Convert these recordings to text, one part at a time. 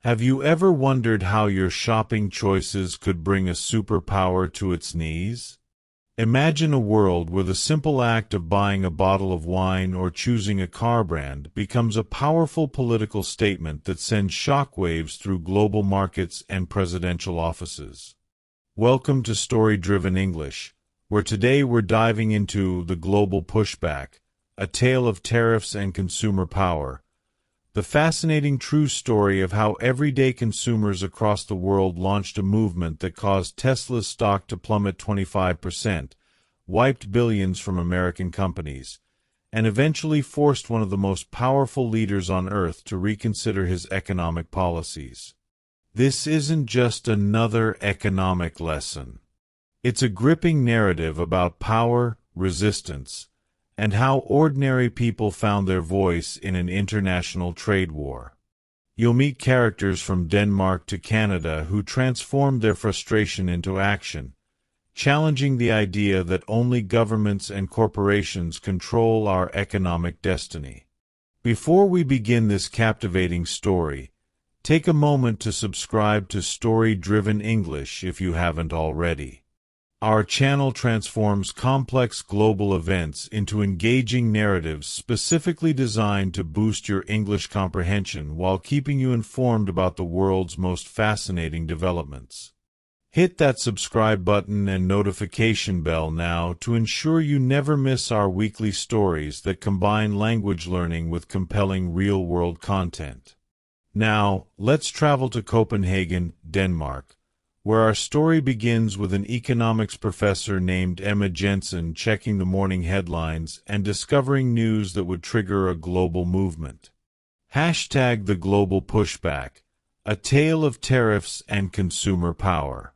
Have you ever wondered how your shopping choices could bring a superpower to its knees? Imagine a world where the simple act of buying a bottle of wine or choosing a car brand becomes a powerful political statement that sends shockwaves through global markets and presidential offices. Welcome to Story-Driven English, where today we're diving into The Global Pushback, a tale of tariffs and consumer power. The fascinating true story of how everyday consumers across the world launched a movement that caused Tesla's stock to plummet 25%, wiped billions from American companies, and eventually forced one of the most powerful leaders on Earth to reconsider his economic policies. This isn't just another economic lesson. It's a gripping narrative about power, resistance, and how ordinary people found their voice in an international trade war. You'll meet characters from Denmark to Canada who transformed their frustration into action, challenging the idea that only governments and corporations control our economic destiny. Before we begin this captivating story, take a moment to subscribe to Story-Driven English if you haven't already. Our channel transforms complex global events into engaging narratives specifically designed to boost your English comprehension while keeping you informed about the world's most fascinating developments. Hit that subscribe button and notification bell now to ensure you never miss our weekly stories that combine language learning with compelling real-world content. Now, let's travel to Copenhagen, Denmark, where our story begins with an economics professor named Emma Jensen checking the morning headlines and discovering news that would trigger a global movement. Hashtag The Global Pushback, a tale of tariffs and consumer power.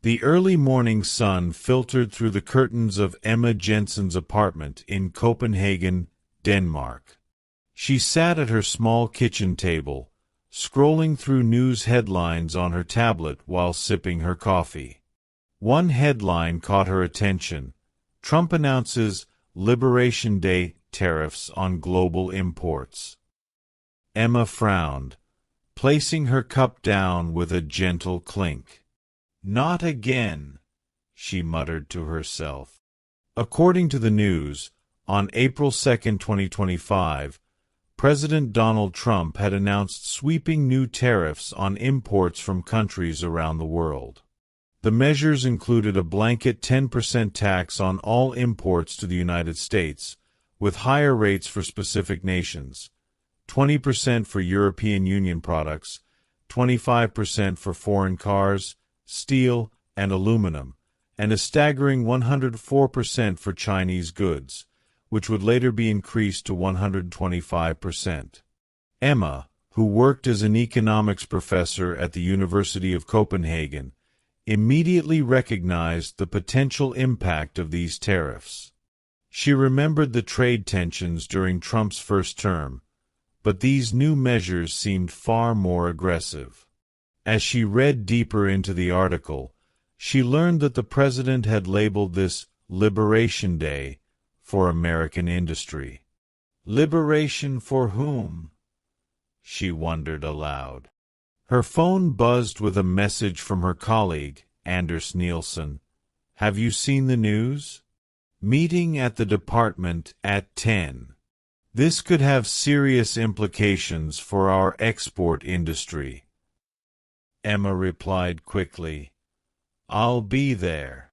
The early morning sun filtered through the curtains of Emma Jensen's apartment in Copenhagen, Denmark. She sat at her small kitchen table, scrolling through news headlines on her tablet while sipping her coffee. One headline caught her attention. Trump announces Liberation Day tariffs on global imports. Emma frowned, placing her cup down with a gentle clink. "Not again," she muttered to herself. According to the news, on April 2, 2025, President Donald Trump had announced sweeping new tariffs on imports from countries around the world. The measures included a blanket 10% tax on all imports to the United States, with higher rates for specific nations, 20% for European Union products, 25% for foreign cars, steel, and aluminum, and a staggering 104% for Chinese goods, which would later be increased to 125%. Emma, who worked as an economics professor at the University of Copenhagen, immediately recognized the potential impact of these tariffs. She remembered the trade tensions during Trump's first term, but these new measures seemed far more aggressive. As she read deeper into the article, she learned that the president had labeled this Liberation Day for American industry. Liberation for whom? She wondered aloud. Her phone buzzed with a message from her colleague, Anders Nielsen. "Have you seen the news? Meeting at the department at 10. This could have serious implications for our export industry." Emma replied quickly, "I'll be there,"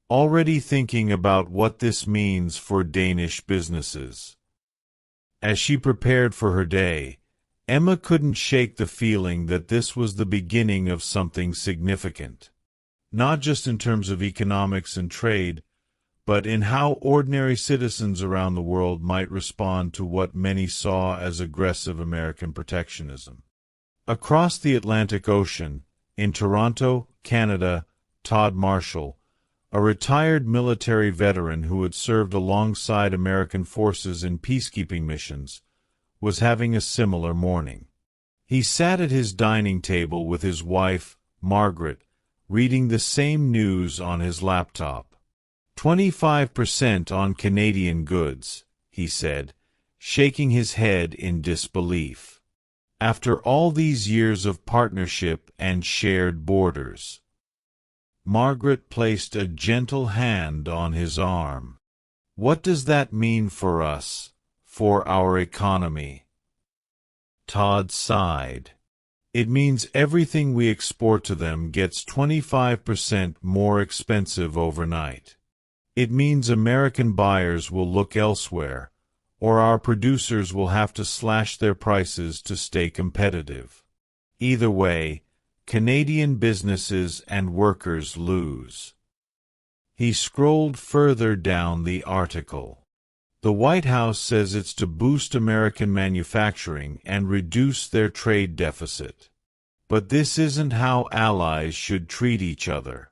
already thinking about what this means for Danish businesses. As she prepared for her day, Emma couldn't shake the feeling that this was the beginning of something significant, not just in terms of economics and trade, but in how ordinary citizens around the world might respond to what many saw as aggressive American protectionism. Across the Atlantic Ocean, in Toronto, Canada, Todd Marshall, a retired military veteran who had served alongside American forces in peacekeeping missions, was having a similar morning. He sat at his dining table with his wife, Margaret, reading the same news on his laptop. 25% on Canadian goods, he said, shaking his head in disbelief. After all these years of partnership and shared borders. Margaret placed a gentle hand on his arm. What does that mean for us, for our economy? Todd sighed. It means everything we export to them gets 25% more expensive overnight. It means American buyers will look elsewhere, or our producers will have to slash their prices to stay competitive. Either way, Canadian businesses and workers lose. He scrolled further down the article. The White House says it's to boost American manufacturing and reduce their trade deficit. But this isn't how allies should treat each other.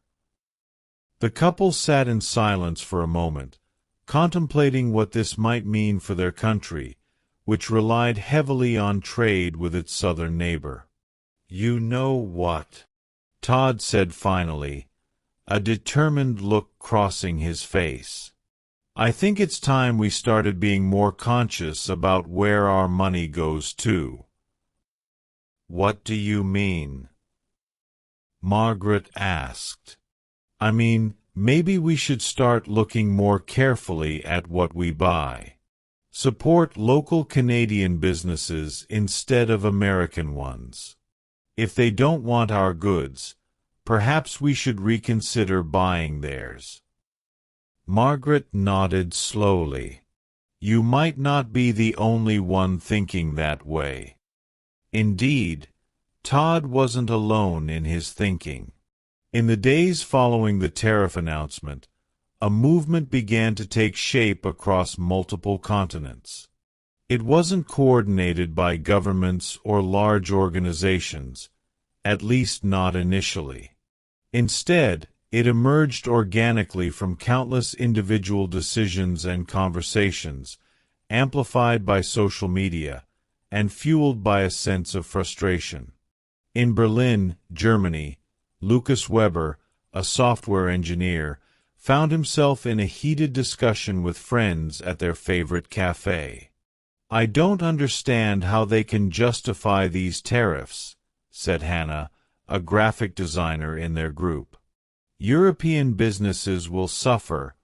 The couple sat in silence for a moment, contemplating what this might mean for their country, which relied heavily on trade with its southern neighbor. You know what? Todd said finally, a determined look crossing his face. I think it's time we started being more conscious about where our money goes to. What do you mean? Margaret asked. I mean, maybe we should start looking more carefully at what we buy. Support local Canadian businesses instead of American ones. If they don't want our goods, perhaps we should reconsider buying theirs. Margaret nodded slowly. You might not be the only one thinking that way. Indeed, Todd wasn't alone in his thinking. In the days following the tariff announcement, a movement began to take shape across multiple continents. It wasn't coordinated by governments or large organizations, at least not initially. Instead, it emerged organically from countless individual decisions and conversations, amplified by social media, and fueled by a sense of frustration. In Berlin, Germany, Lucas Weber, a software engineer, found himself in a heated discussion with friends at their favorite cafe. I don't understand how they can justify these tariffs, said Hannah, a graphic designer in their group. European businesses will suffer,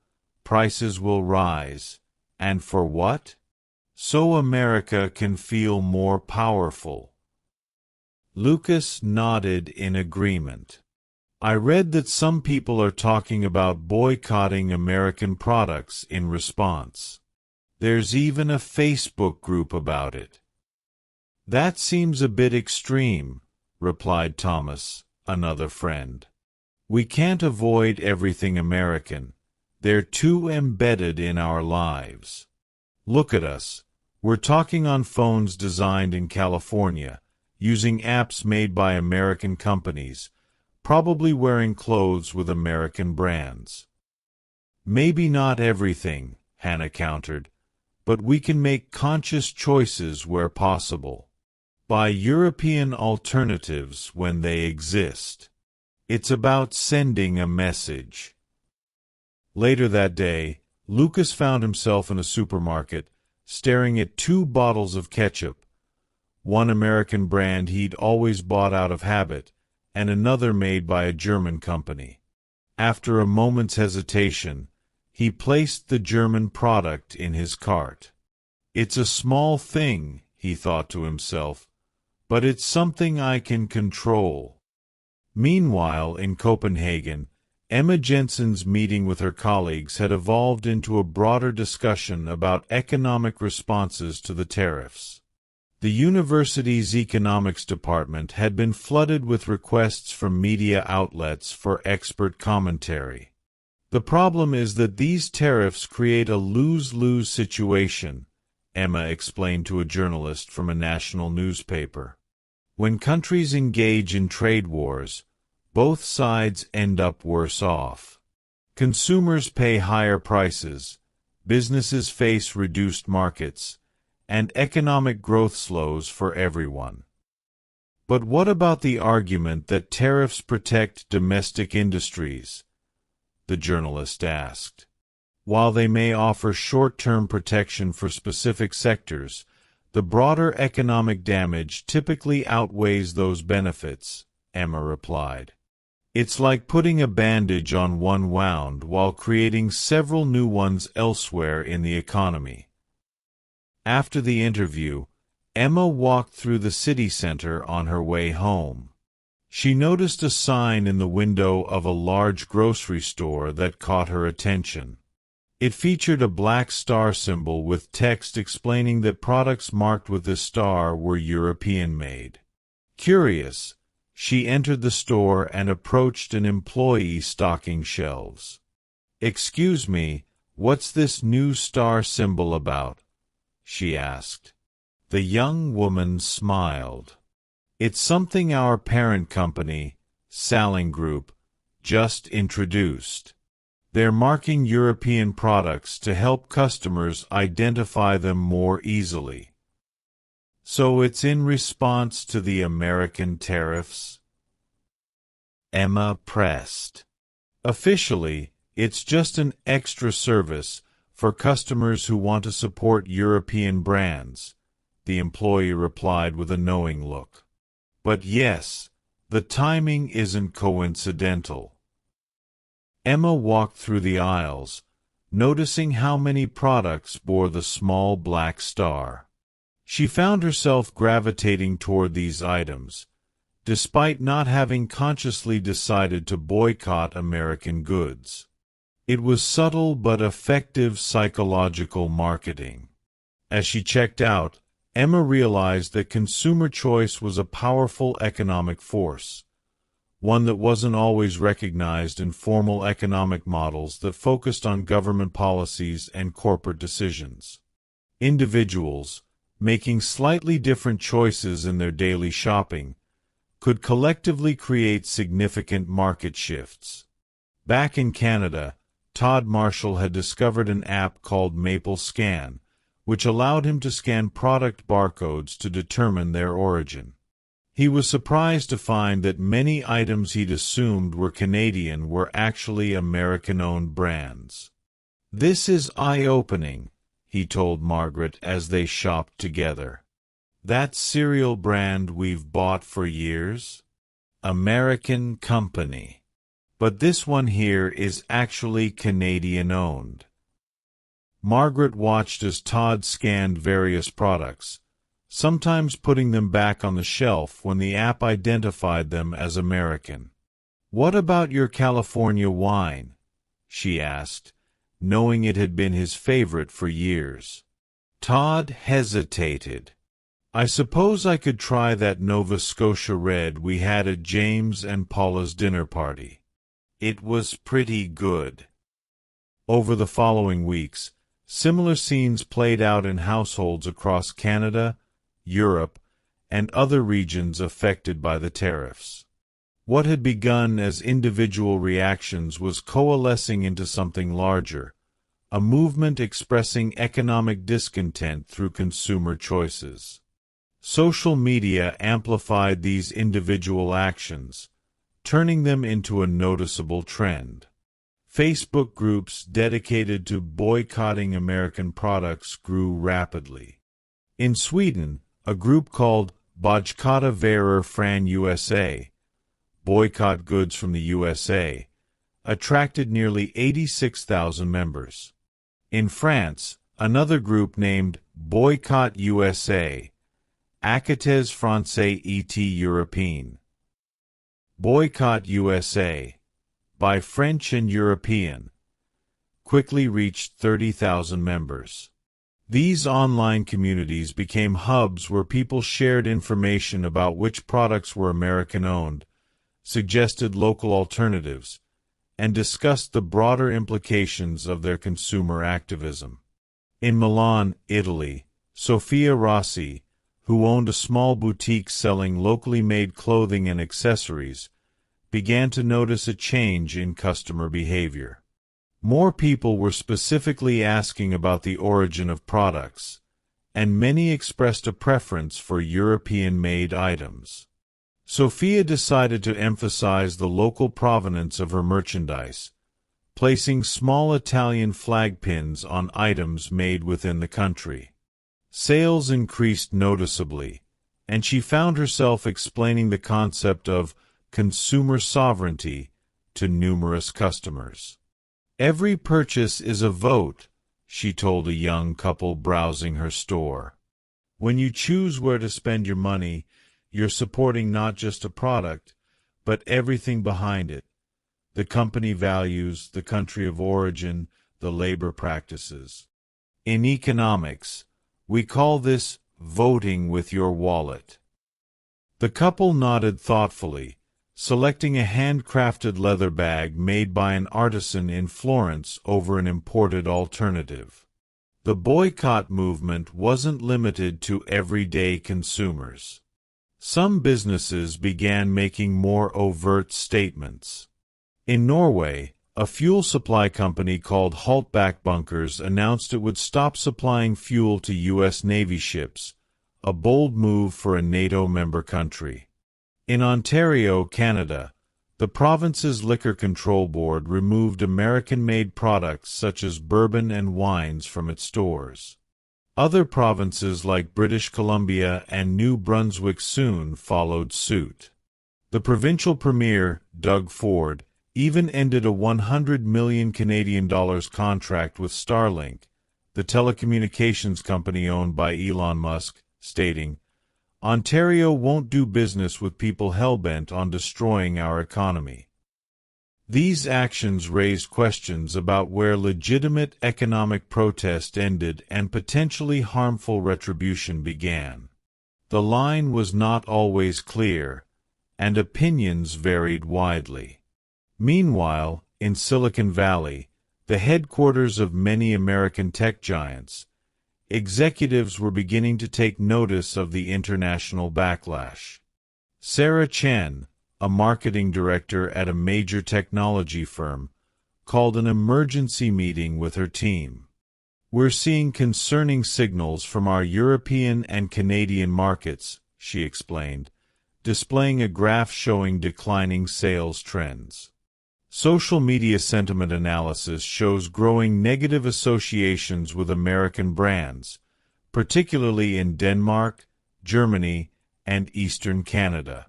prices will rise, and for what? So America can feel more powerful. Lucas nodded in agreement. I read that some people are talking about boycotting American products in response. There's even a Facebook group about it. That seems a bit extreme, replied Thomas, another friend. We can't avoid everything American. They're too embedded in our lives. Look at us. We're talking on phones designed in California, using apps made by American companies, probably wearing clothes with American brands. Maybe not everything, Hannah countered, but we can make conscious choices where possible. Buy European alternatives when they exist. It's about sending a message. Later that day, Lucas found himself in a supermarket, staring at 2 bottles of ketchup, one American brand he'd always bought out of habit, and another made by a German company. After a moment's hesitation, he placed the German product in his cart. It's a small thing, he thought to himself, but it's something I can control. Meanwhile, in Copenhagen, Emma Jensen's meeting with her colleagues had evolved into a broader discussion about economic responses to the tariffs. The university's economics department had been flooded with requests from media outlets for expert commentary. The problem is that these tariffs create a lose-lose situation, Emma explained to a journalist from a national newspaper. When countries engage in trade wars, both sides end up worse off. Consumers pay higher prices, businesses face reduced markets, and economic growth slows for everyone. But what about the argument that tariffs protect domestic industries? The journalist asked. While they may offer short-term protection for specific sectors, The broader economic damage typically outweighs those benefits, Emma replied. It's like putting a bandage on one wound while creating several new ones elsewhere in the economy. After the interview, Emma walked through the city center on her way home. She noticed a sign in the window of a large grocery store that caught her attention. It featured a black star symbol with text explaining that products marked with this star were European-made. Curious, she entered the store and approached an employee stocking shelves. "Excuse me, what's this new star symbol about?" she asked. The young woman smiled. "It's something our parent company, Salling Group, just introduced. They're marking European products to help customers identify them more easily." "So it's in response to the American tariffs?" Emma pressed. "Officially, it's just an extra service for customers who want to support European brands," the employee replied with a knowing look. "But yes, the timing isn't coincidental." Emma walked through the aisles, noticing how many products bore the small black star. She found herself gravitating toward these items, despite not having consciously decided to boycott American goods. It was subtle but effective psychological marketing. As she checked out, Emma realized that consumer choice was a powerful economic force, one that wasn't always recognized in formal economic models that focused on government policies and corporate decisions. Individuals, making slightly different choices in their daily shopping, could collectively create significant market shifts. Back in Canada, Todd Marshall had discovered an app called Maple Scan, which allowed him to scan product barcodes to determine their origin. He was surprised to find that many items he'd assumed were Canadian were actually American-owned brands. "This is eye-opening," he told Margaret as they shopped together. "That cereal brand we've bought for years? American company. But this one here is actually Canadian-owned." Margaret watched as Todd scanned various products, sometimes putting them back on the shelf when the app identified them as American. "What about your California wine?" she asked, knowing it had been his favorite for years. Todd hesitated. "I suppose I could try that Nova Scotia Red we had at James and Paula's dinner party. It was pretty good." Over the following weeks, similar scenes played out in households across Canada, Europe, and other regions affected by the tariffs. What had begun as individual reactions was coalescing into something larger, a movement expressing economic discontent through consumer choices. Social media amplified these individual actions, turning them into a noticeable trend. Facebook groups dedicated to boycotting American products grew rapidly. In Sweden, a group called Boycott från USA, Boycott Goods from the USA, attracted nearly 86,000 members. In France, another group named Boycott USA, Activism français et Européen, Boycott USA, by French and European, quickly reached 30,000 members. These online communities became hubs where people shared information about which products were American-owned, suggested local alternatives, and discussed the broader implications of their consumer activism. In Milan, Italy, Sofia Rossi, who owned a small boutique selling locally made clothing and accessories, began to notice a change in customer behavior. More people were specifically asking about the origin of products, and many expressed a preference for European-made items. Sophia decided to emphasize the local provenance of her merchandise, placing small Italian flag pins on items made within the country. Sales increased noticeably, and she found herself explaining the concept of consumer sovereignty to numerous customers. "Every purchase is a vote," she told a young couple browsing her store. "When you choose where to spend your money, you're supporting not just a product, but everything behind it: the company values, the country of origin, the labor practices. In economics, we call this voting with your wallet." The couple nodded thoughtfully, selecting a handcrafted leather bag made by an artisan in Florence over an imported alternative. The boycott movement wasn't limited to everyday consumers. Some businesses began making more overt statements. In Norway, a fuel supply company called Haltback Bunkers announced it would stop supplying fuel to U.S. Navy ships, a bold move for a NATO member country. In Ontario, Canada, the province's Liquor Control Board removed American-made products such as bourbon and wines from its stores. Other provinces like British Columbia and New Brunswick soon followed suit. The provincial premier, Doug Ford, even ended a $100 million Canadian contract with Starlink, the telecommunications company owned by Elon Musk, stating, "Ontario won't do business with people hell-bent on destroying our economy." These actions raised questions about where legitimate economic protest ended and potentially harmful retribution began. The line was not always clear, and opinions varied widely. Meanwhile, in Silicon Valley, the headquarters of many American tech giants, executives were beginning to take notice of the international backlash. Sarah Chen, a marketing director at a major technology firm, called an emergency meeting with her team. "We're seeing concerning signals from our European and Canadian markets," she explained, displaying a graph showing declining sales trends. Social media sentiment analysis shows growing negative associations with American brands, particularly in Denmark, Germany, and Eastern Canada.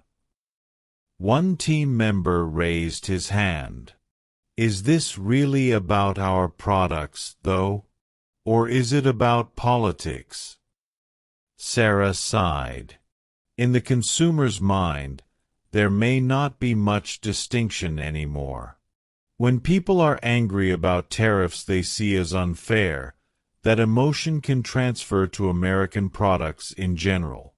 One team member raised his hand. "Is this really about our products, though? Or is it about politics?" Sarah sighed. In the consumer's mind, there may not be much distinction anymore. When people are angry about tariffs they see as unfair, that emotion can transfer to American products in general.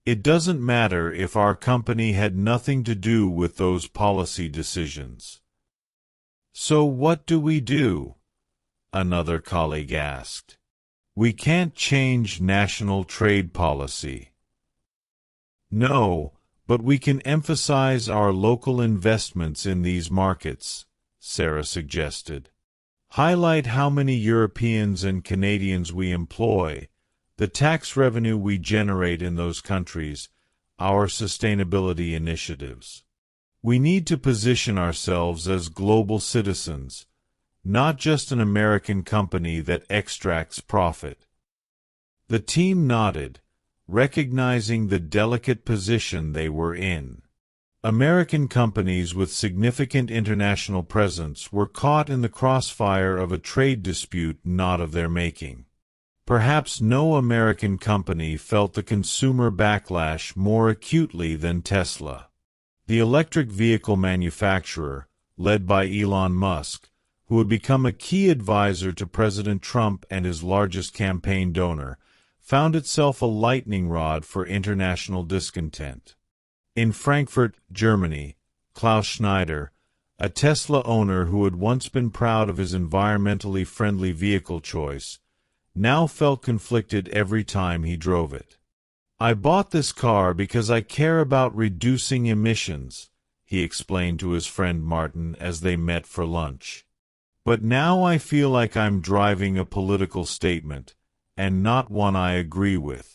It doesn't matter if our company had nothing to do with those policy decisions. "So what do we do?" another colleague asked. "We can't change national trade policy." "No, but we can emphasize our local investments in these markets," Sarah suggested. "Highlight how many Europeans and Canadians we employ, the tax revenue we generate in those countries, our sustainability initiatives. We need to position ourselves as global citizens, not just an American company that extracts profit." The team nodded, recognizing the delicate position they were in. American companies with significant international presence were caught in the crossfire of a trade dispute not of their making. Perhaps no American company felt the consumer backlash more acutely than Tesla. The electric vehicle manufacturer, led by Elon Musk, who had become a key advisor to President Trump and his largest campaign donor, found itself a lightning rod for international discontent. In Frankfurt, Germany, Klaus Schneider, a Tesla owner who had once been proud of his environmentally friendly vehicle choice, now felt conflicted every time he drove it. "I bought this car because I care about reducing emissions," he explained to his friend Martin as they met for lunch. "But now I feel like I'm driving a political statement, and not one I agree with."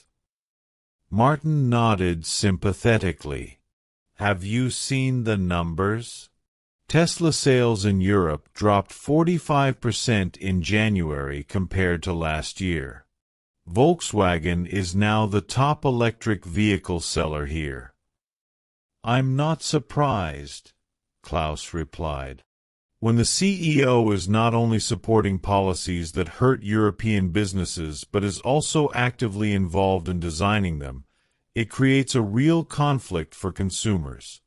Martin nodded sympathetically. "Have you seen the numbers? Tesla sales in Europe dropped 45% in January compared to last year. Volkswagen is now the top electric vehicle seller here. I'm not surprised, Klaus replied. When the CEO is not only supporting policies that hurt European businesses but is also actively involved in designing them, it creates a real conflict for consumers.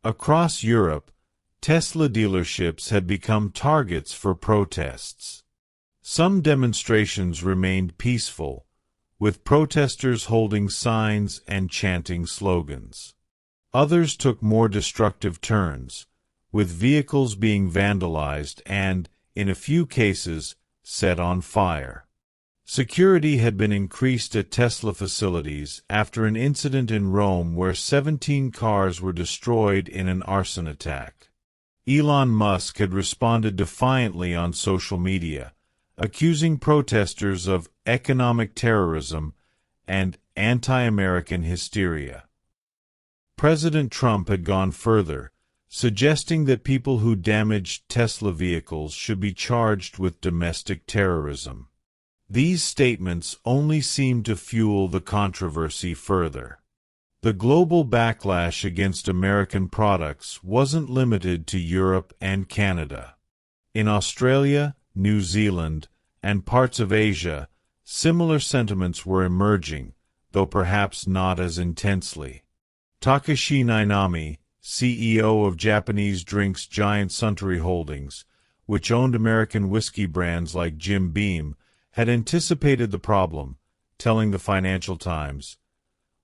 Across Europe, Tesla dealerships had become targets for protests. Some demonstrations remained peaceful, with protesters holding signs and chanting slogans. Others took more destructive turns, with vehicles being vandalized and, in a few cases, set on fire. Security had been increased at Tesla facilities after an incident in Rome where 17 cars were destroyed in an arson attack. Elon Musk had responded defiantly on social media, accusing protesters of economic terrorism and anti-American hysteria. President Trump had gone further, suggesting that people who damaged Tesla vehicles should be charged with domestic terrorism. These statements only seemed to fuel the controversy further. The global backlash against American products wasn't limited to Europe and Canada. In Australia, New Zealand, and parts of Asia, similar sentiments were emerging, though perhaps not as intensely. Takashi Nainami, CEO of Japanese drinks giant Suntory Holdings, which owned American whiskey brands like Jim Beam, had anticipated the problem, telling the Financial Times,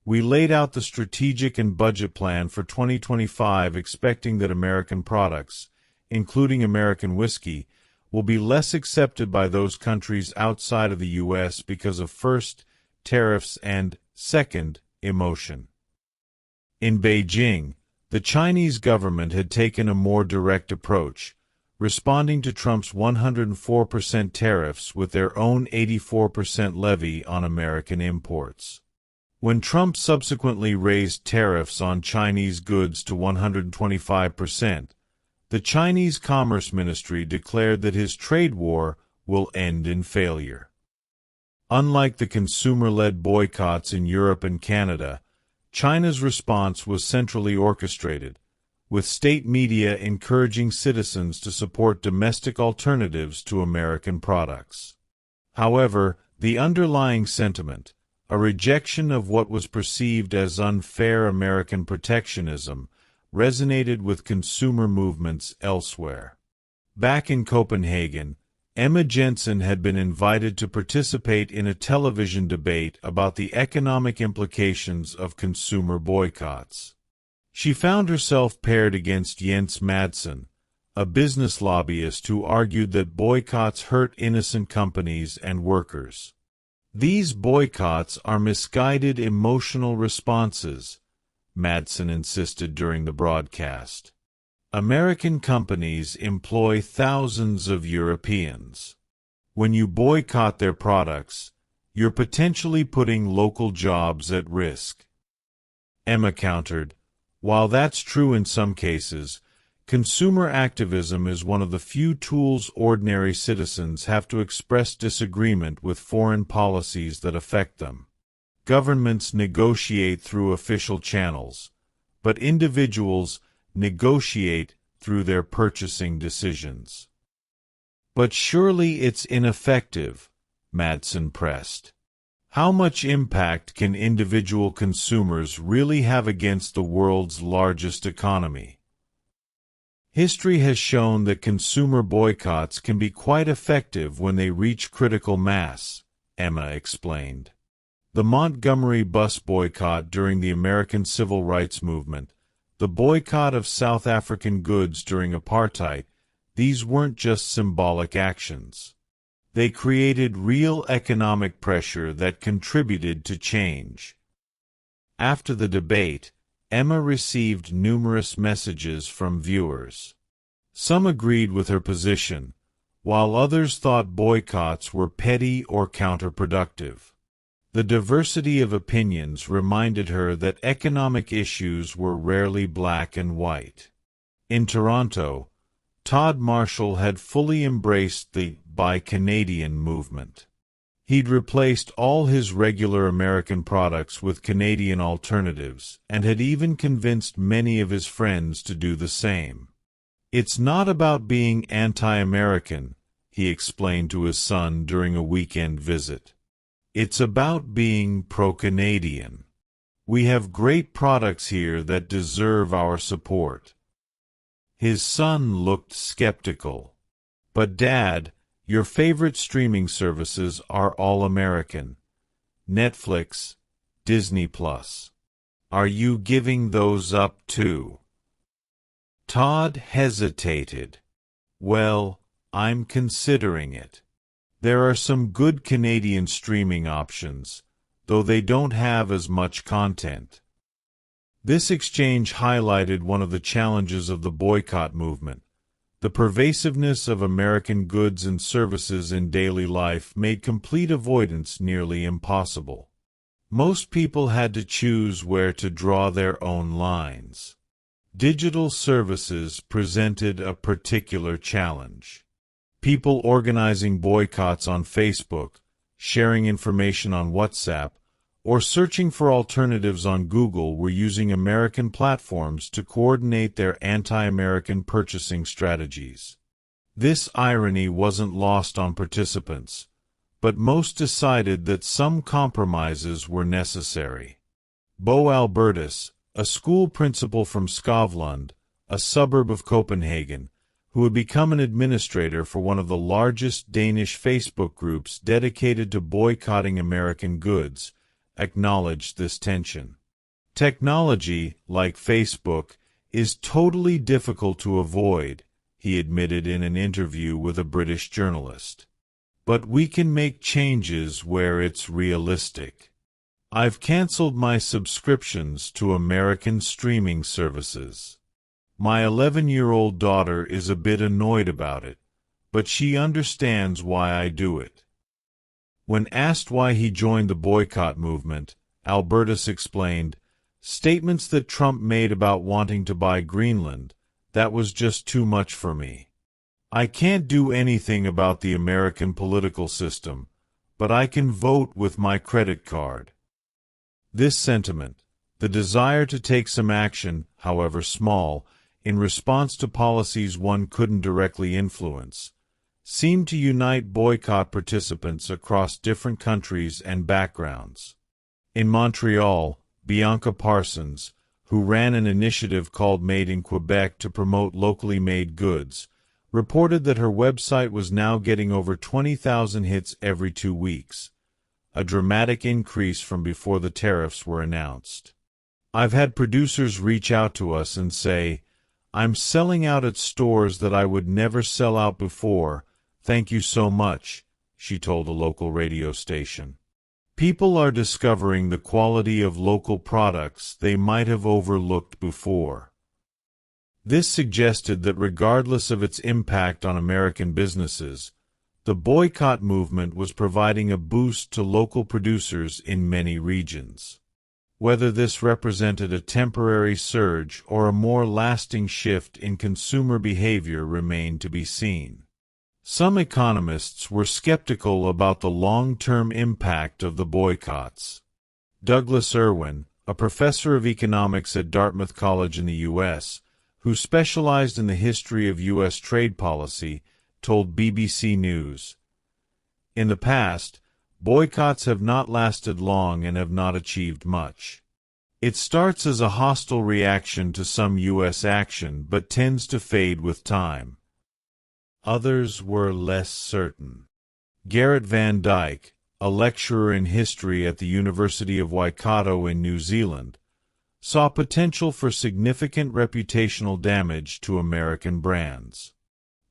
"We laid out the strategic and budget plan for 2025 expecting that American products, including American whiskey, will be less accepted by those countries outside of the U.S. because of first, tariffs and, second, emotion." In Beijing, the Chinese government had taken a more direct approach, responding to Trump's 104% tariffs with their own 84% levy on American imports. When Trump subsequently raised tariffs on Chinese goods to 125%, the Chinese Commerce Ministry declared that his trade war will end in failure. Unlike the consumer-led boycotts in Europe and Canada, China's response was centrally orchestrated, with state media encouraging citizens to support domestic alternatives to American products. However, the underlying sentiment, a rejection of what was perceived as unfair American protectionism, resonated with consumer movements elsewhere. Back in Copenhagen, Emma Jensen had been invited to participate in a television debate about the economic implications of consumer boycotts. She found herself paired against Jens Madsen, a business lobbyist who argued that boycotts hurt innocent companies and workers. "These boycotts are misguided emotional responses," Madsen insisted during the broadcast. "American companies employ thousands of Europeans. When you boycott their products, you're potentially putting local jobs at risk." Emma countered, "While that's true in some cases, consumer activism is one of the few tools ordinary citizens have to express disagreement with foreign policies that affect them. Governments negotiate through official channels, but individuals negotiate through their purchasing decisions." "But surely it's ineffective," Madsen pressed. "How much impact can individual consumers really have against the world's largest economy?" "History has shown that consumer boycotts can be quite effective when they reach critical mass," Emma explained. "The Montgomery bus boycott during the American Civil Rights Movement, the boycott of South African goods during apartheid, these weren't just symbolic actions. They created real economic pressure that contributed to change." After the debate, Emma received numerous messages from viewers. Some agreed with her position, while others thought boycotts were petty or counterproductive. The diversity of opinions reminded her that economic issues were rarely black and white. In Toronto, Todd Marshall had fully embraced the Buy Canadian movement. He'd replaced all his regular American products with Canadian alternatives and had even convinced many of his friends to do the same. "It's not about being anti-American," he explained to his son during a weekend visit. "It's about being pro-Canadian. We have great products here that deserve our support." His son looked skeptical. "But Dad, your favorite streaming services are all American. Netflix, Disney+. Are you giving those up too?" Todd hesitated. "Well, I'm considering it. There are some good Canadian streaming options, though they don't have as much content." This exchange highlighted one of the challenges of the boycott movement. The pervasiveness of American goods and services in daily life made complete avoidance nearly impossible. Most people had to choose where to draw their own lines. Digital services presented a particular challenge. People organizing boycotts on Facebook, sharing information on WhatsApp, or searching for alternatives on Google were using American platforms to coordinate their anti-American purchasing strategies. This irony wasn't lost on participants, but most decided that some compromises were necessary. Bo Albertus, a school principal from Skavlund, a suburb of Copenhagen, who had become an administrator for one of the largest Danish Facebook groups dedicated to boycotting American goods, acknowledged this tension. "Technology, like Facebook, is totally difficult to avoid," he admitted in an interview with a British journalist. "But we can make changes where it's realistic. I've canceled my subscriptions to American streaming services. My 11-year-old daughter is a bit annoyed about it, but she understands why I do it." When asked why he joined the boycott movement, Albertus explained, "Statements that Trump made about wanting to buy Greenland, that was just too much for me. I can't do anything about the American political system, but I can vote with my credit card." This sentiment, the desire to take some action, however small, in response to policies one couldn't directly influence, seemed to unite boycott participants across different countries and backgrounds. In Montreal, Bianca Parsons, who ran an initiative called Made in Quebec to promote locally made goods, reported that her website was now getting over 20,000 hits every 2 weeks, a dramatic increase from before the tariffs were announced. "I've had producers reach out to us and say, 'I'm selling out at stores that I would never sell out before. Thank you so much,'" she told a local radio station. People are discovering the quality of local products they might have overlooked before. This suggested that regardless of its impact on American businesses, the boycott movement was providing a boost to local producers in many regions. Whether this represented a temporary surge or a more lasting shift in consumer behavior remained to be seen. Some economists were skeptical about the long-term impact of the boycotts. Douglas Irwin, a professor of economics at Dartmouth College in the U.S., who specialized in the history of U.S. trade policy, told BBC News, "In the past, boycotts have not lasted long and have not achieved much. It starts as a hostile reaction to some U.S. action but tends to fade with time." Others were less certain. Garrett Van Dyke, a lecturer in history at the University of Waikato in New Zealand, saw potential for significant reputational damage to American brands.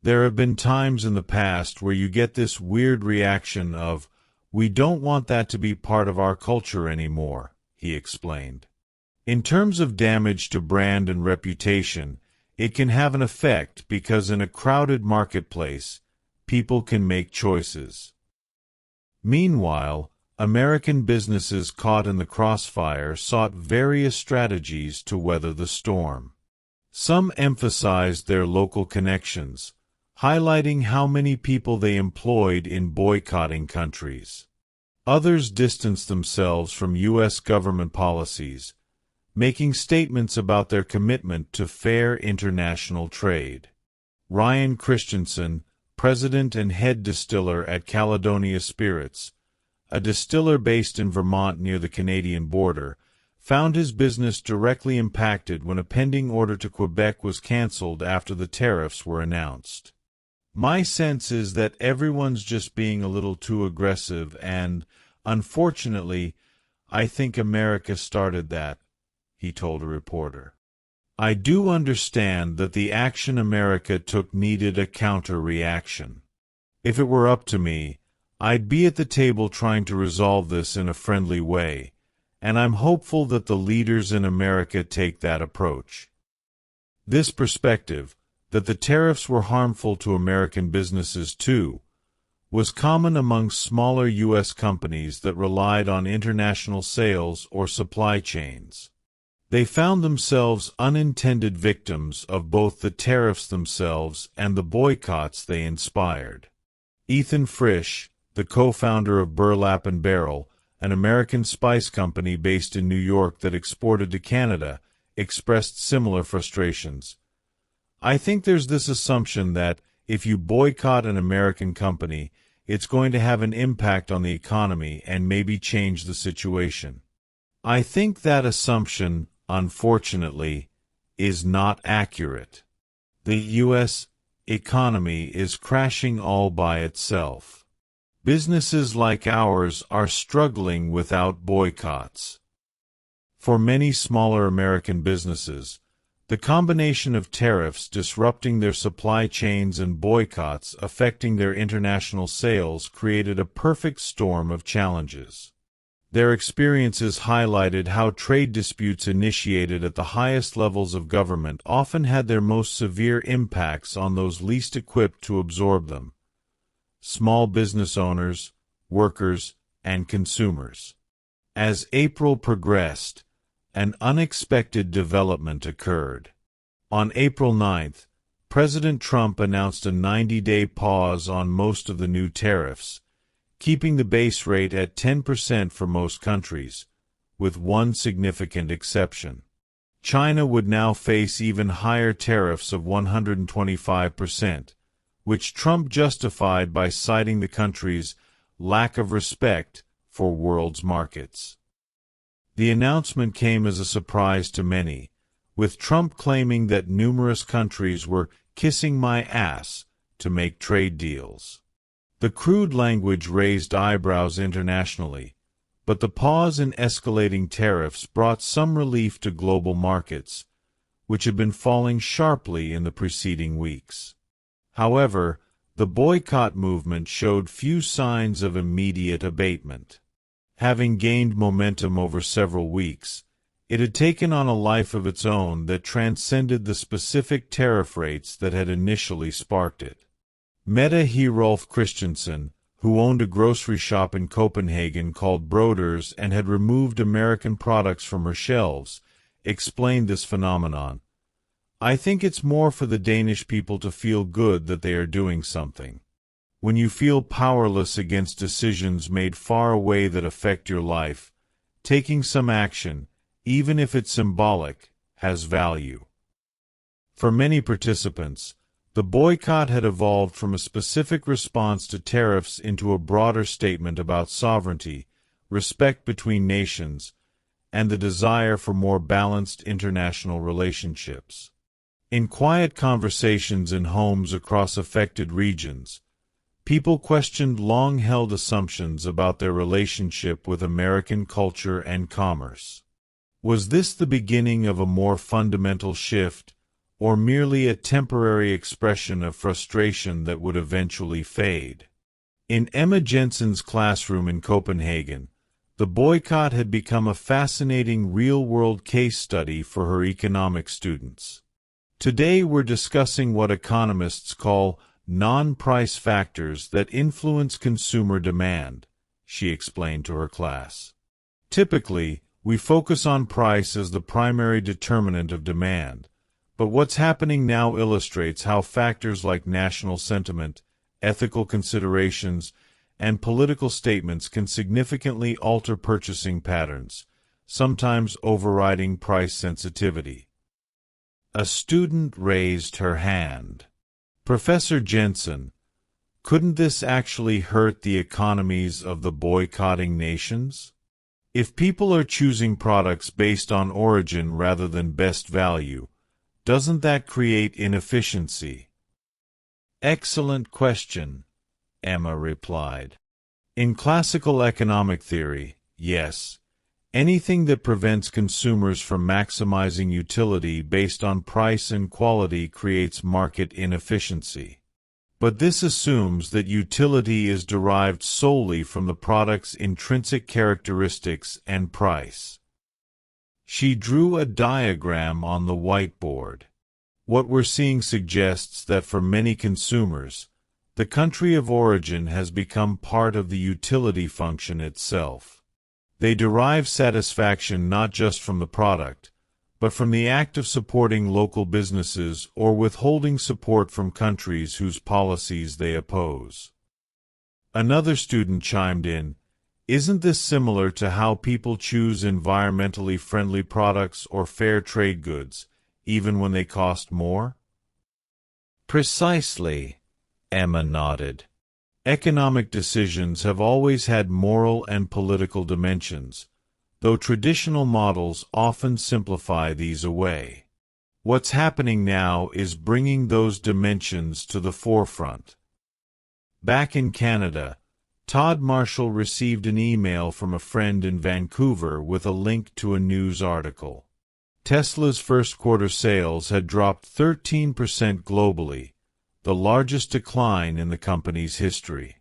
"There have been times in the past where you get this weird reaction of, 'We don't want that to be part of our culture anymore,'" he explained. In terms of damage to brand and reputation, it can have an effect because in a crowded marketplace, people can make choices. Meanwhile, American businesses caught in the crossfire sought various strategies to weather the storm. Some emphasized their local connections, highlighting how many people they employed in boycotting countries. Others distanced themselves from U.S. government policies, making statements about their commitment to fair international trade. Ryan Christensen, president and head distiller at Caledonia Spirits, a distiller based in Vermont near the Canadian border, found his business directly impacted when a pending order to Quebec was cancelled after the tariffs were announced. My sense is that everyone's just being a little too aggressive and, unfortunately, I think America started that, he told a reporter. I do understand that the action America took needed a counter-reaction. If it were up to me, I'd be at the table trying to resolve this in a friendly way, and I'm hopeful that the leaders in America take that approach. This perspective, that the tariffs were harmful to American businesses too, was common among smaller U.S. companies that relied on international sales or supply chains. They found themselves unintended victims of both the tariffs themselves and the boycotts they inspired. Ethan Frisch, the co-founder of Burlap and Barrel, an American spice company based in New York that exported to Canada, expressed similar frustrations. I think there's this assumption that, if you boycott an American company, it's going to have an impact on the economy and maybe change the situation. I think that assumption, unfortunately, is not accurate. The U.S. economy is crashing all by itself. Businesses like ours are struggling without boycotts. For many smaller American businesses, the combination of tariffs disrupting their supply chains and boycotts affecting their international sales created a perfect storm of challenges. Their experiences highlighted how trade disputes initiated at the highest levels of government often had their most severe impacts on those least equipped to absorb them: small business owners, workers, and consumers. As April progressed, an unexpected development occurred. On April 9th, President Trump announced a 90-day pause on most of the new tariffs, keeping the base rate at 10% for most countries, with one significant exception. China would now face even higher tariffs of 125%, which Trump justified by citing the country's lack of respect for world's markets. The announcement came as a surprise to many, with Trump claiming that numerous countries were kissing my ass to make trade deals. The crude language raised eyebrows internationally, but the pause in escalating tariffs brought some relief to global markets, which had been falling sharply in the preceding weeks. However, the boycott movement showed few signs of immediate abatement. Having gained momentum over several weeks, it had taken on a life of its own that transcended the specific tariff rates that had initially sparked it. Mette Herolf Christensen, who owned a grocery shop in Copenhagen called Broders and had removed American products from her shelves, explained this phenomenon. I think it's more for the Danish people to feel good that they are doing something. When you feel powerless against decisions made far away that affect your life, taking some action, even if it's symbolic, has value. For many participants, the boycott had evolved from a specific response to tariffs into a broader statement about sovereignty, respect between nations, and the desire for more balanced international relationships. In quiet conversations in homes across affected regions, people questioned long-held assumptions about their relationship with American culture and commerce. Was this the beginning of a more fundamental shift, or merely a temporary expression of frustration that would eventually fade? In Emma Jensen's classroom in Copenhagen, the boycott had become a fascinating real-world case study for her economic students. Today we're discussing what economists call non-price factors that influence consumer demand, she explained to her class. Typically, we focus on price as the primary determinant of demand, but what's happening now illustrates how factors like national sentiment, ethical considerations, and political statements can significantly alter purchasing patterns, sometimes overriding price sensitivity. A student raised her hand. Professor Jensen, couldn't this actually hurt the economies of the boycotting nations? If people are choosing products based on origin rather than best value, doesn't that create inefficiency? Excellent question, Emma replied. In classical economic theory, yes, anything that prevents consumers from maximizing utility based on price and quality creates market inefficiency. But this assumes that utility is derived solely from the product's intrinsic characteristics and price. She drew a diagram on the whiteboard. What we're seeing suggests that for many consumers, the country of origin has become part of the utility function itself. They derive satisfaction not just from the product, but from the act of supporting local businesses or withholding support from countries whose policies they oppose. Another student chimed in, "Isn't this similar to how people choose environmentally friendly products or fair trade goods, even when they cost more?" Precisely, Emma nodded. Economic decisions have always had moral and political dimensions, though traditional models often simplify these away. What's happening now is bringing those dimensions to the forefront. Back in Canada, Todd Marshall received an email from a friend in Vancouver with a link to a news article. Tesla's first quarter sales had dropped 13% globally, the largest decline in the company's history.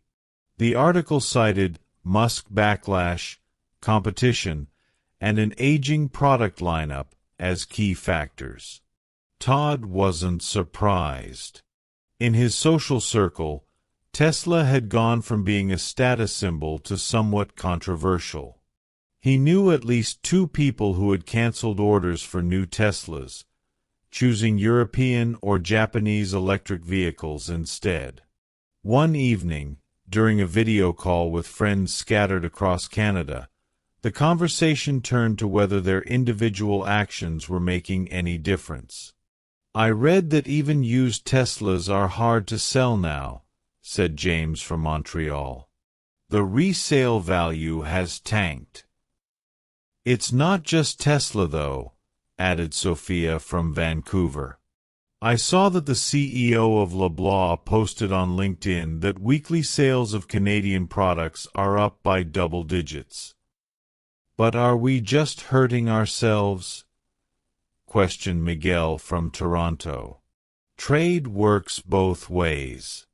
The article cited Musk backlash, competition, and an aging product lineup as key factors. Todd wasn't surprised. In his social circle, Tesla had gone from being a status symbol to somewhat controversial. He knew at least 2 people who had canceled orders for new Teslas, choosing European or Japanese electric vehicles instead. One evening, during a video call with friends scattered across Canada, the conversation turned to whether their individual actions were making any difference. "I read that even used Teslas are hard to sell now," said James from Montreal. "The resale value has tanked." "It's not just Tesla, though," added Sophia from Vancouver. "I saw that the CEO of Loblaw posted on LinkedIn that weekly sales of Canadian products are up by double digits." "But are we just hurting ourselves?" questioned Miguel from Toronto. "Trade works both ways.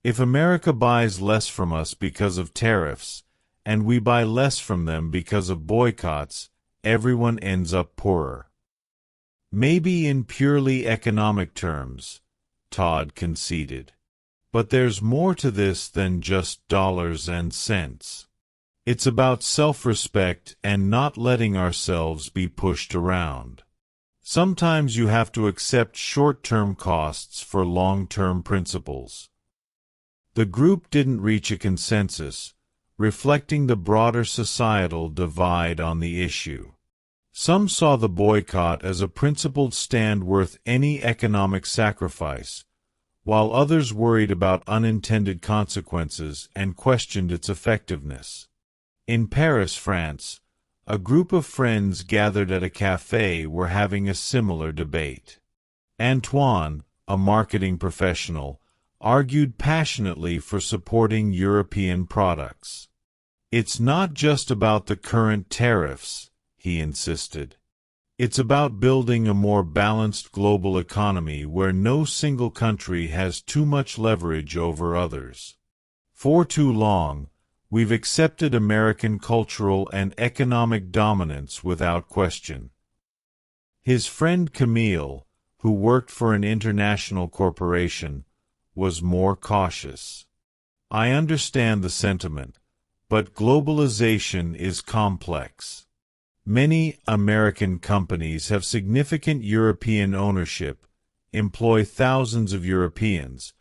If America buys less from us because of tariffs, and we buy less from them because of boycotts, everyone ends up poorer." "Maybe in purely economic terms," Todd conceded. "But there's more to this than just dollars and cents. It's about self-respect and not letting ourselves be pushed around. Sometimes you have to accept short-term costs for long-term principles." The group didn't reach a consensus, reflecting the broader societal divide on the issue. Some saw the boycott as a principled stand worth any economic sacrifice, while others worried about unintended consequences and questioned its effectiveness. In Paris, France, a group of friends gathered at a café were having a similar debate. Antoine, a marketing professional, argued passionately for supporting European products. "It's not just about the current tariffs," he insisted. "It's about building a more balanced global economy where no single country has too much leverage over others. For too long, we've accepted American cultural and economic dominance without question." His friend Camille, who worked for an international corporation, was more cautious. "I understand the sentiment, but globalization is complex. Many American companies have significant European ownership, employ thousands of Europeans,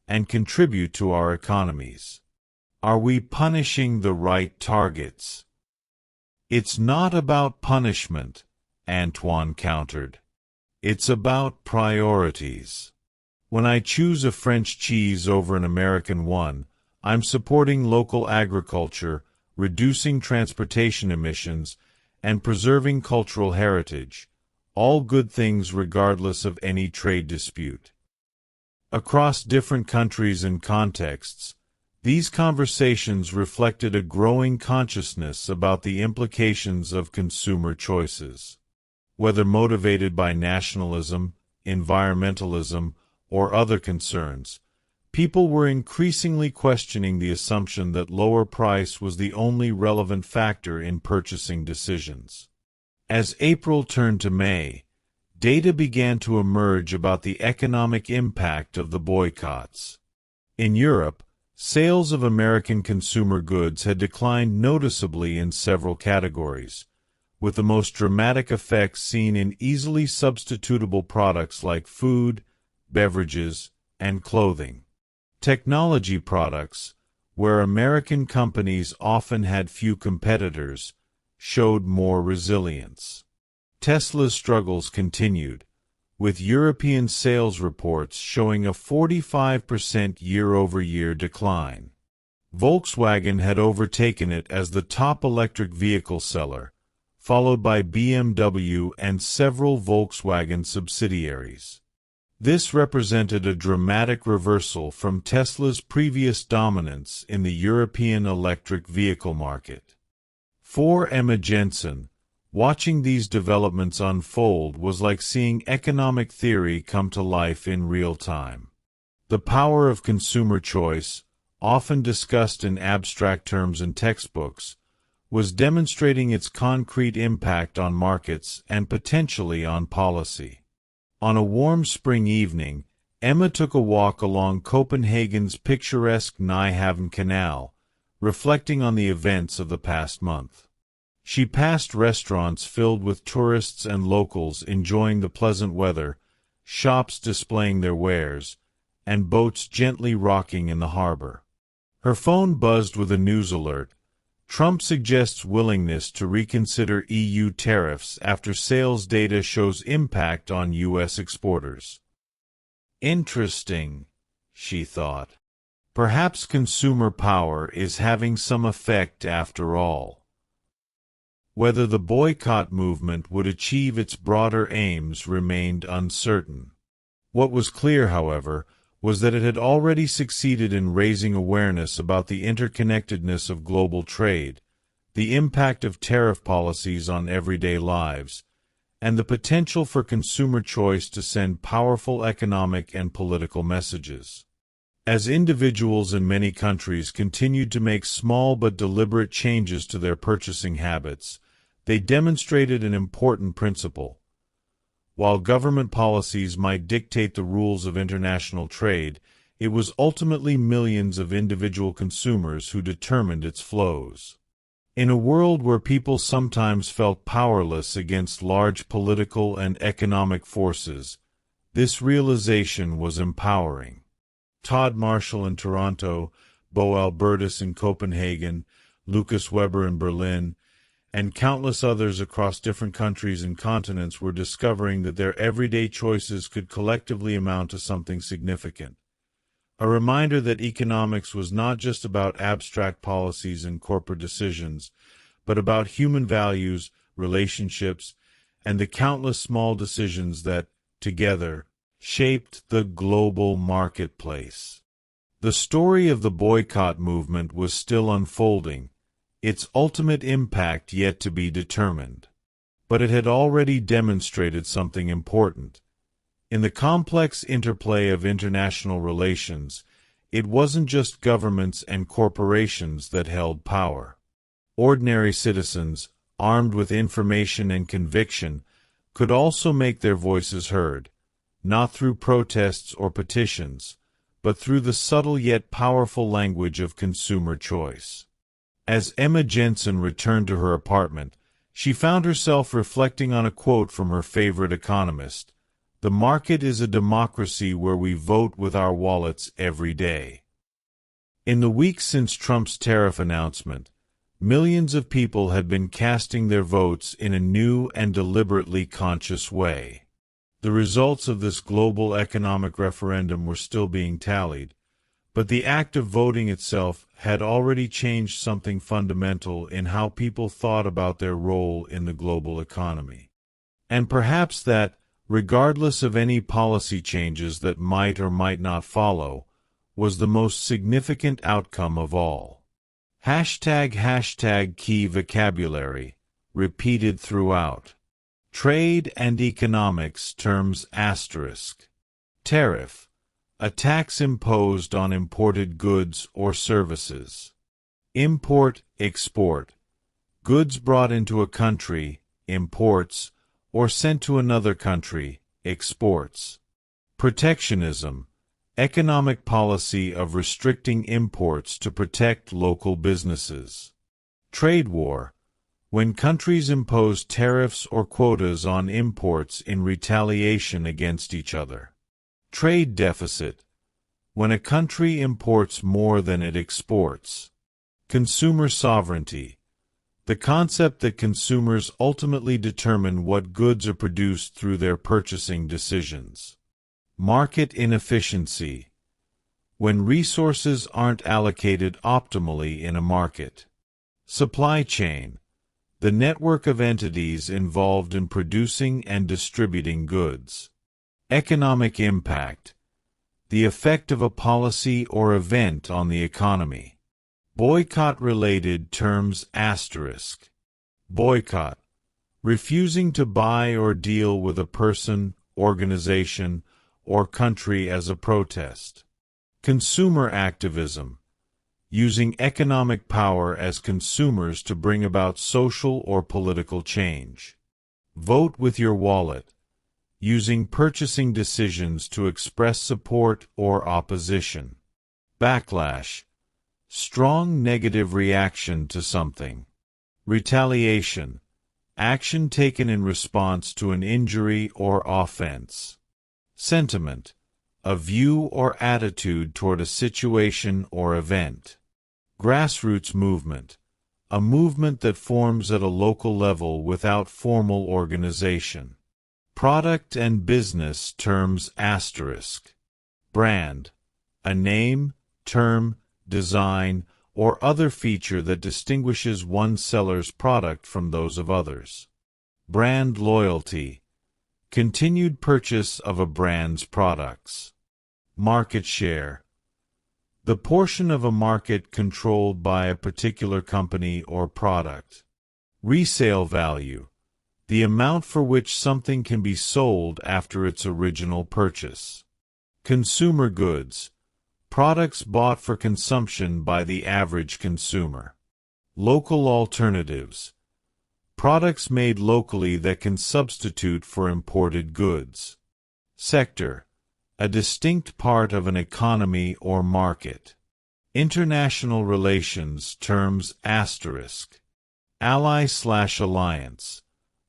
and contribute to our economies. Are we punishing the right targets? It's not about punishment, Antoine countered. It's about priorities. When I choose a French cheese over an American one, I'm supporting local agriculture, reducing transportation emissions, and preserving cultural heritage, all good things regardless of any trade dispute. Across different countries and contexts, these conversations reflected a growing consciousness about the implications of consumer choices. Whether motivated by nationalism, environmentalism, or other concerns, people were increasingly questioning the assumption that lower price was the only relevant factor in purchasing decisions. As April turned to May, data began to emerge about the economic impact of the boycotts. In Europe, sales of American consumer goods had declined noticeably in several categories, with the most dramatic effects seen in easily substitutable products like food, beverages, and clothing. Technology products, where American companies often had few competitors, showed more resilience. Tesla's struggles continued, with European sales reports showing a 45% year-over-year decline. Volkswagen had overtaken it as the top electric vehicle seller, followed by BMW and several Volkswagen subsidiaries. This represented a dramatic reversal from Tesla's previous dominance in the European electric vehicle market. For Emma Jensen, watching these developments unfold was like seeing economic theory come to life in real time. The power of consumer choice, often discussed in abstract terms in textbooks, was demonstrating its concrete impact on markets and potentially on policy. On a warm spring evening, Emma took a walk along Copenhagen's picturesque Nyhavn Canal, reflecting on the events of the past month. She passed restaurants filled with tourists and locals enjoying the pleasant weather, shops displaying their wares, and boats gently rocking in the harbor. Her phone buzzed with a news alert. Trump suggests willingness to reconsider EU tariffs after sales data shows impact on U.S. exporters. Interesting, she thought. Perhaps consumer power is having some effect after all. Whether the boycott movement would achieve its broader aims remained uncertain. What was clear, however, was that it had already succeeded in raising awareness about the interconnectedness of global trade, the impact of tariff policies on everyday lives, and the potential for consumer choice to send powerful economic and political messages. As individuals in many countries continued to make small but deliberate changes to their purchasing habits, they demonstrated an important principle. While government policies might dictate the rules of international trade, it was ultimately millions of individual consumers who determined its flows. In a world where people sometimes felt powerless against large political and economic forces, this realization was empowering. Todd Marshall in Toronto, Bo Albertus in Copenhagen, Lucas Weber in Berlin, and countless others across different countries and continents were discovering that their everyday choices could collectively amount to something significant. A reminder that economics was not just about abstract policies and corporate decisions, but about human values, relationships, and the countless small decisions that, together, shaped the global marketplace. The story of the boycott movement was still unfolding, its ultimate impact yet to be determined. But it had already demonstrated something important. In the complex interplay of international relations, it wasn't just governments and corporations that held power. Ordinary citizens, armed with information and conviction, could also make their voices heard, not through protests or petitions, but through the subtle yet powerful language of consumer choice. As Emma Jensen returned to her apartment, she found herself reflecting on a quote from her favorite economist: "The market is a democracy where we vote with our wallets every day." In the weeks since Trump's tariff announcement, millions of people had been casting their votes in a new and deliberately conscious way. The results of this global economic referendum were still being tallied, but the act of voting itself had already changed something fundamental in how people thought about their role in the global economy. And perhaps that, regardless of any policy changes that might or might not follow, was the most significant outcome of all. ### key vocabulary, repeated throughout. Trade and economics terms **. Tariff, a tax imposed on imported goods or services. Import, export, goods brought into a country, imports, or sent to another country, exports. Protectionism, economic policy of restricting imports to protect local businesses. Trade war, when countries impose tariffs or quotas on imports in retaliation against each other. Trade deficit, when a country imports more than it exports. Consumer sovereignty, the concept that consumers ultimately determine what goods are produced through their purchasing decisions. Market inefficiency, when resources aren't allocated optimally in a market. Supply chain, the network of entities involved in producing and distributing goods. Economic impact, the effect of a policy or event on the economy. Boycott-related terms **. Boycott, refusing to buy or deal with a person, organization, or country as a protest. Consumer activism, using economic power as consumers to bring about social or political change. Vote with your wallet, using purchasing decisions to express support or opposition. Backlash, strong negative reaction to something. Retaliation, action taken in response to an injury or offense. Sentiment, a view or attitude toward a situation or event. Grassroots movement, a movement that forms at a local level without formal organization. Product and business terms *. Brand, a name, term, design, or other feature that distinguishes one seller's product from those of others. Brand loyalty, continued purchase of a brand's products. Market share, the portion of a market controlled by a particular company or product. Resale value, the amount for which something can be sold after its original purchase. Consumer goods, products bought for consumption by the average consumer. Local alternatives, products made locally that can substitute for imported goods. Sector, a distinct part of an economy or market. International relations terms *. Ally/alliance,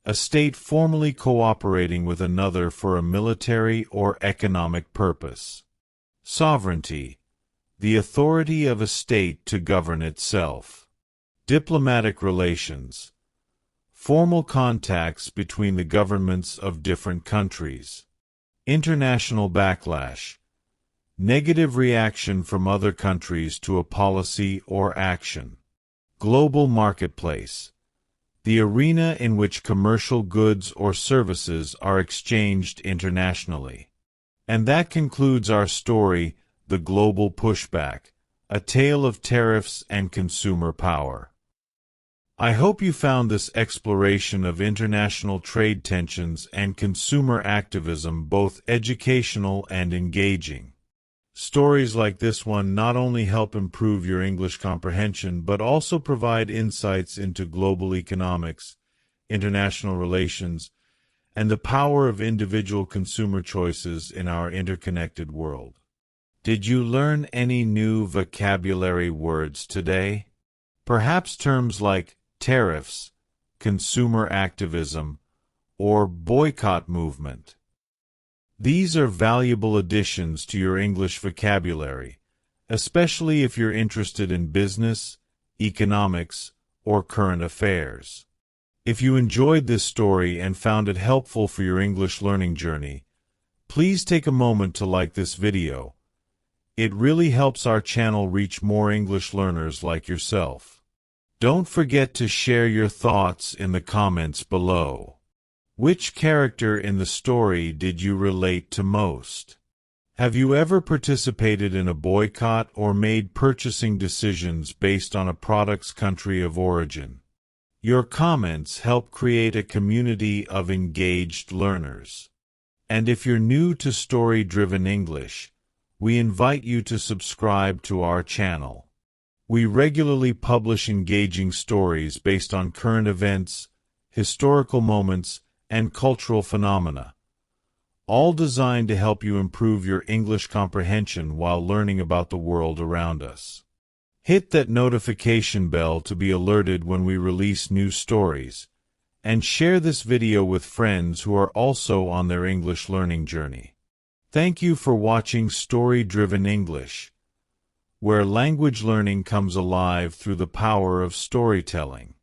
a state formally cooperating with another for a military or economic purpose. Sovereignty, the authority of a state to govern itself. Diplomatic relations, formal contacts between the governments of different countries. International backlash, negative reaction from other countries to a policy or action. Global marketplace, the arena in which commercial goods or services are exchanged internationally. And that concludes our story, The Global Pushback, a tale of tariffs and consumer power. I hope you found this exploration of international trade tensions and consumer activism both educational and engaging. Stories like this one not only help improve your English comprehension but also provide insights into global economics, international relations, and the power of individual consumer choices in our interconnected world. Did you learn any new vocabulary words today? Perhaps terms like tariffs, consumer activism, or boycott movement. These are valuable additions to your English vocabulary, especially if you're interested in business, economics, or current affairs. If you enjoyed this story and found it helpful for your English learning journey, please take a moment to like this video. It really helps our channel reach more English learners like yourself. Don't forget to share your thoughts in the comments below. Which character in the story did you relate to most? Have you ever participated in a boycott or made purchasing decisions based on a product's country of origin? Your comments help create a community of engaged learners. And if you're new to Story-Driven English, we invite you to subscribe to our channel. We regularly publish engaging stories based on current events, historical moments, and cultural phenomena, all designed to help you improve your English comprehension while learning about the world around us. Hit that notification bell to be alerted when we release new stories, and share this video with friends who are also on their English learning journey. Thank you for watching Story-Driven English, where language learning comes alive through the power of storytelling.